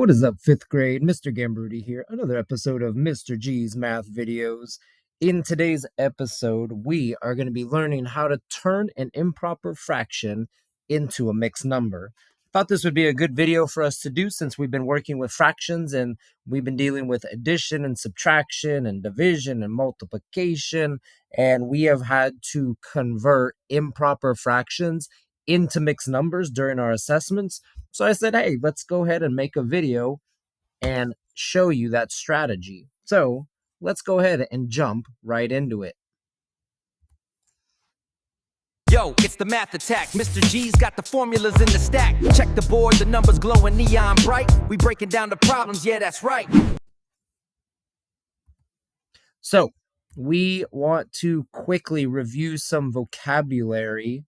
What is up, 5th grade? Mr. Gambruti here. Another episode of Mr. G's Math Videos. In today's episode, we are going to be learning how to turn an improper fraction into a mixed number. Thought this would be a good video for us to do since we've been working with fractions and we've been dealing with addition and subtraction and division and multiplication, and we have had to convert improper fractions into mixed numbers during our assessments. So I said, hey, let's go ahead and make a video and show you that strategy. So let's go ahead and jump right into it. Yo, it's the math attack. Mr. G's got the formulas in the stack. Check the board, the numbers glowing neon bright. We breaking down the problems, yeah, that's right. So we want to quickly review some vocabulary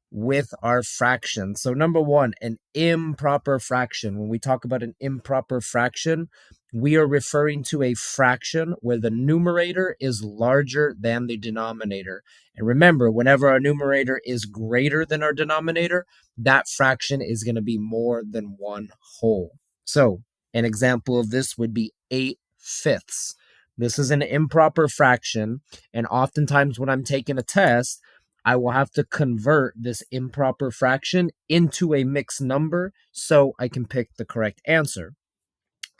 with our fractions. So number one, an improper fraction. When we talk about an improper fraction, we are referring to a fraction where the numerator is larger than the denominator. And remember, whenever our numerator is greater than our denominator, that fraction is going to be more than one whole. So an example of this would be 8/5. This is an improper fraction, and oftentimes when I'm taking a test, I will have to convert this improper fraction into a mixed number so I can pick the correct answer.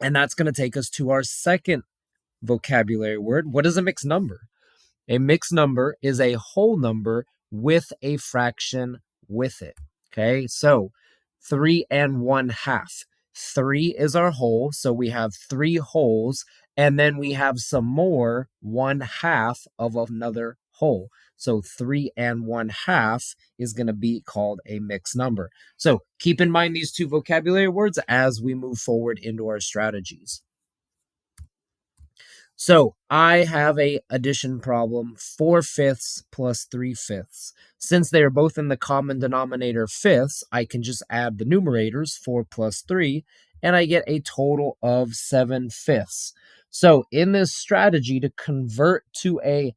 And that's going to take us to our second vocabulary word. What is a mixed number? A mixed number is a whole number with a fraction with it. Okay, so 3 1/2. 3 is our whole, so we have 3 wholes, and then we have some more 1/2 of another whole. So 3 1/2 is going to be called a mixed number. So keep in mind these two vocabulary words as we move forward into our strategies. So I have a addition problem, 4/5 plus 3/5. Since they are both in the common denominator fifths, I can just add the numerators, 4 plus 3, and I get a total of 7/5. So in this strategy to convert to a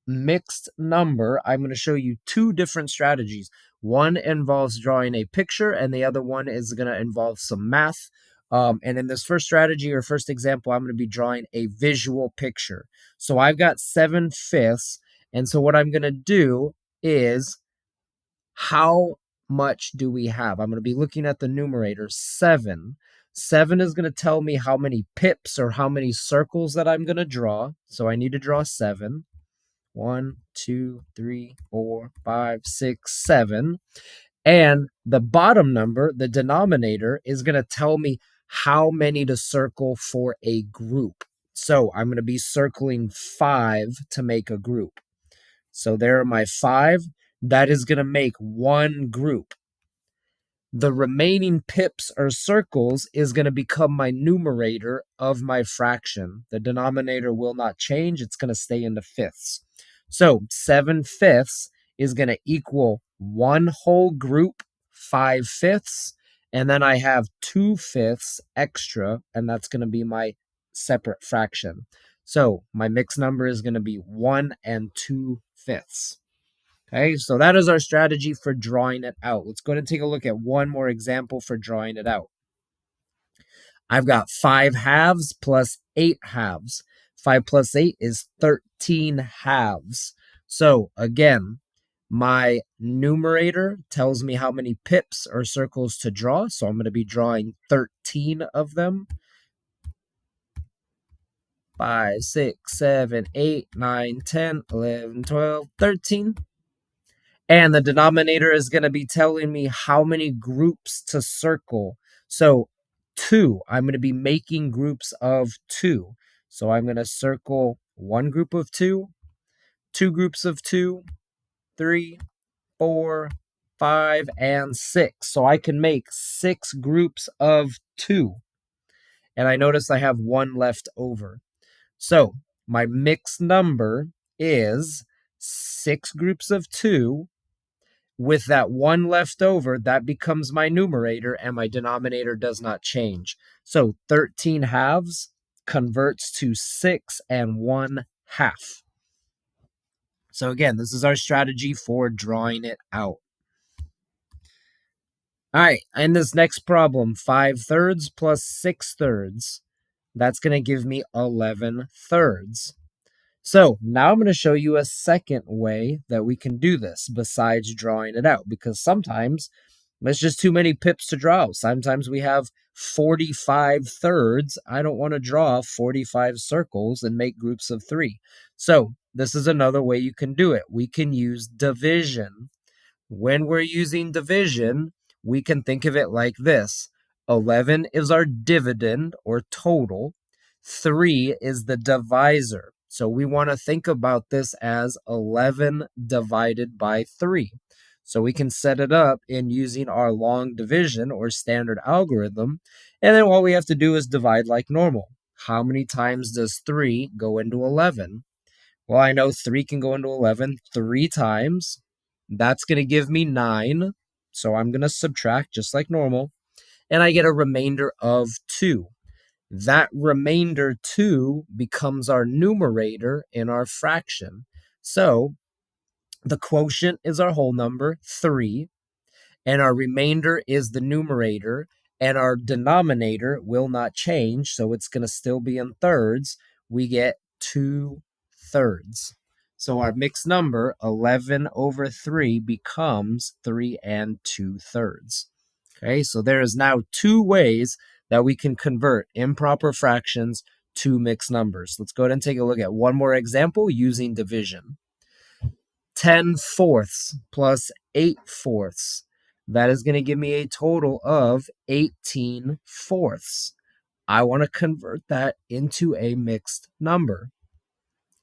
mixed number, I'm going to show you two different strategies. One involves drawing a picture, and the other one is going to involve some math. And in this first strategy or first example, I'm going to be drawing a visual picture. So I've got 7/5. And so what I'm going to do is, how much do we have? I'm going to be looking at the numerator, 7. 7 is going to tell me how many pips or how many circles that I'm going to draw. So I need to draw 7. 1, 2, 3, 4, 5, 6, 7. And the bottom number, the denominator, is going to tell me how many to circle for a group. So I'm going to be circling 5 to make a group. So there are my 5. That is going to make one group. The remaining pips or circles is going to become my numerator of my fraction. The denominator will not change. It's going to stay in the fifths. So 7/5 is going to equal one whole group, 5/5, and then I have 2/5 extra, and that's going to be my separate fraction. So my mixed number is going to be 1 2/5. Okay, so that is our strategy for drawing it out. Let's go ahead and take a look at one more example for drawing it out. I've got 5/2 plus 8/2. 5 plus 8 is 13/2. So again, my numerator tells me how many pips or circles to draw. So I'm going to be drawing 13 of them. 5, 6, 7, 8, 9, 10, 11, 12, 13. And the denominator is going to be telling me how many groups to circle. So 2, I'm going to be making groups of 2. So I'm going to circle one group of 2, 2 groups of 2, 3, 4, 5, and 6. So I can make 6 groups of 2. And I notice I have 1 left over. So my mixed number is 6 groups of 2. With that 1 left over, that becomes my numerator, and my denominator does not change. So 13/2 converts to 6 1/2. So again, this is our strategy for drawing it out. All right, in this next problem, 5 thirds plus 6 thirds. That's going to give me 11 thirds. So now I'm going to show you a second way that we can do this besides drawing it out, because sometimes it's just too many pips to draw. Sometimes we have 45 thirds. I don't want to draw 45 circles and make groups of 3. So this is another way you can do it. We can use division. When we're using division, we can think of it like this. 11 is our dividend or total. 3 is the divisor. So we want to think about this as 11 divided by 3. So we can set it up in using our long division or standard algorithm. And then all we have to do is divide like normal. How many times does 3 go into 11? Well, I know 3 can go into 11 3 times. That's going to give me 9. So I'm going to subtract just like normal. And I get a remainder of 2. That remainder 2 becomes our numerator in our fraction. So the quotient is our whole number, 3, and our remainder is the numerator, and our denominator will not change, so it's going to still be in thirds. We get 2 thirds. So our mixed number, 11 over 3, becomes 3 and 2 thirds. Okay, so there is now 2 ways that we can convert improper fractions to mixed numbers. Let's go ahead and take a look at one more example using division. 10 fourths plus 8 fourths. That is going to give me a total of 18 fourths. I want to convert that into a mixed number.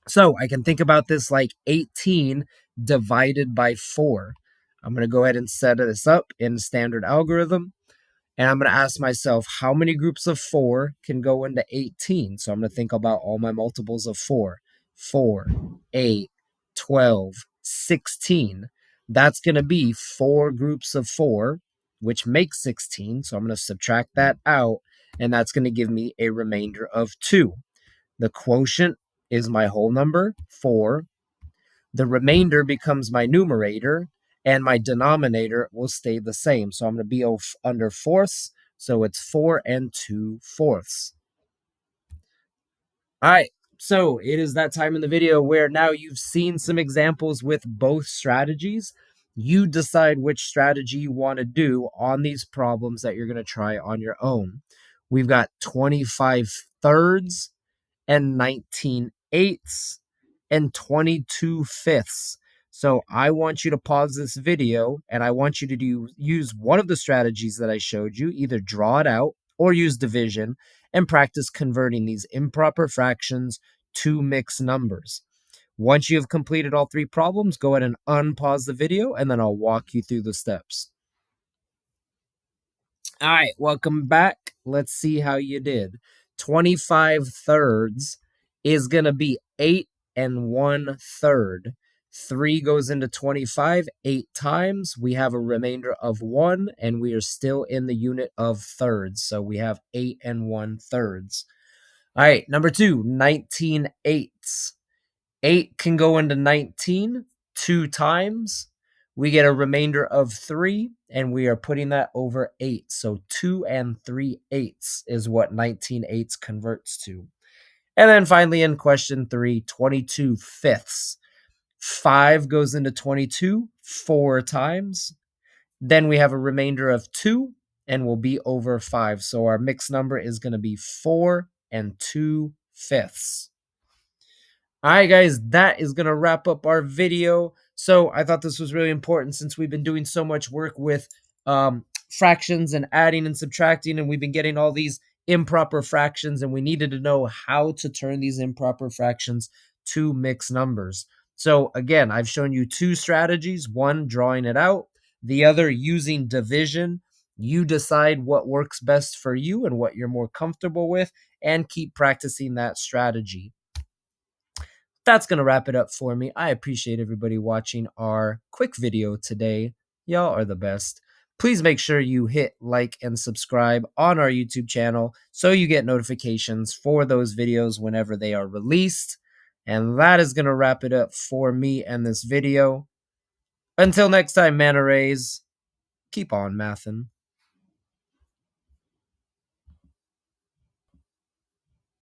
So I can think about this like 18 divided by 4. I'm going to go ahead and set this up in standard algorithm. And I'm going to ask myself, how many groups of 4 can go into 18? So I'm going to think about all my multiples of 4. 4, 8, 12, 16. That's going to be 4 groups of 4, which makes 16. So I'm going to subtract that out, and that's going to give me a remainder of 2. The quotient is my whole number, 4. The remainder becomes my numerator, and my denominator will stay the same. So I'm going to be under fourths, so it's 4 and 2 fourths. All right, so it is that time in the video where now you've seen some examples with both strategies. You decide which strategy you want to do on these problems that you're going to try on your own. We've got 25 thirds and 19 eighths and 22 fifths. So I want you to pause this video and I want you to use one of the strategies that I showed you, either draw it out or use division, and practice converting these improper fractions to mixed numbers. Once you have completed all 3 problems, go ahead and unpause the video and then I'll walk you through the steps. All right, welcome back. Let's see how you did. 25 thirds is going to be 8 and 1/3. 3 goes into 25 8 times. We have a remainder of 1, and we are still in the unit of thirds. So we have 8 and 1/3. All right, number 2, 19 eighths. 8 can go into 19 2 times. We get a remainder of 3, and we are putting that over 8. So 2 and 3/8 is what 19/8 converts to. And then finally in question 3, 22 fifths. 5 goes into 22 4 times. Then we have a remainder of 2, and we'll be over 5. So our mixed number is going to be 4 and 2 fifths. All right, guys, that is going to wrap up our video. So I thought this was really important since we've been doing so much work with fractions and adding and subtracting, and we've been getting all these improper fractions, and we needed to know how to turn these improper fractions to mixed numbers. So again, I've shown you 2 strategies, one drawing it out, the other using division. You decide what works best for you and what you're more comfortable with, and keep practicing that strategy. That's going to wrap it up for me. I appreciate everybody watching our quick video today. Y'all are the best. Please make sure you hit like and subscribe on our YouTube channel so you get notifications for those videos whenever they are released. And that is going to wrap it up for me and this video. Until next time, Manta Rays, keep on mathin'.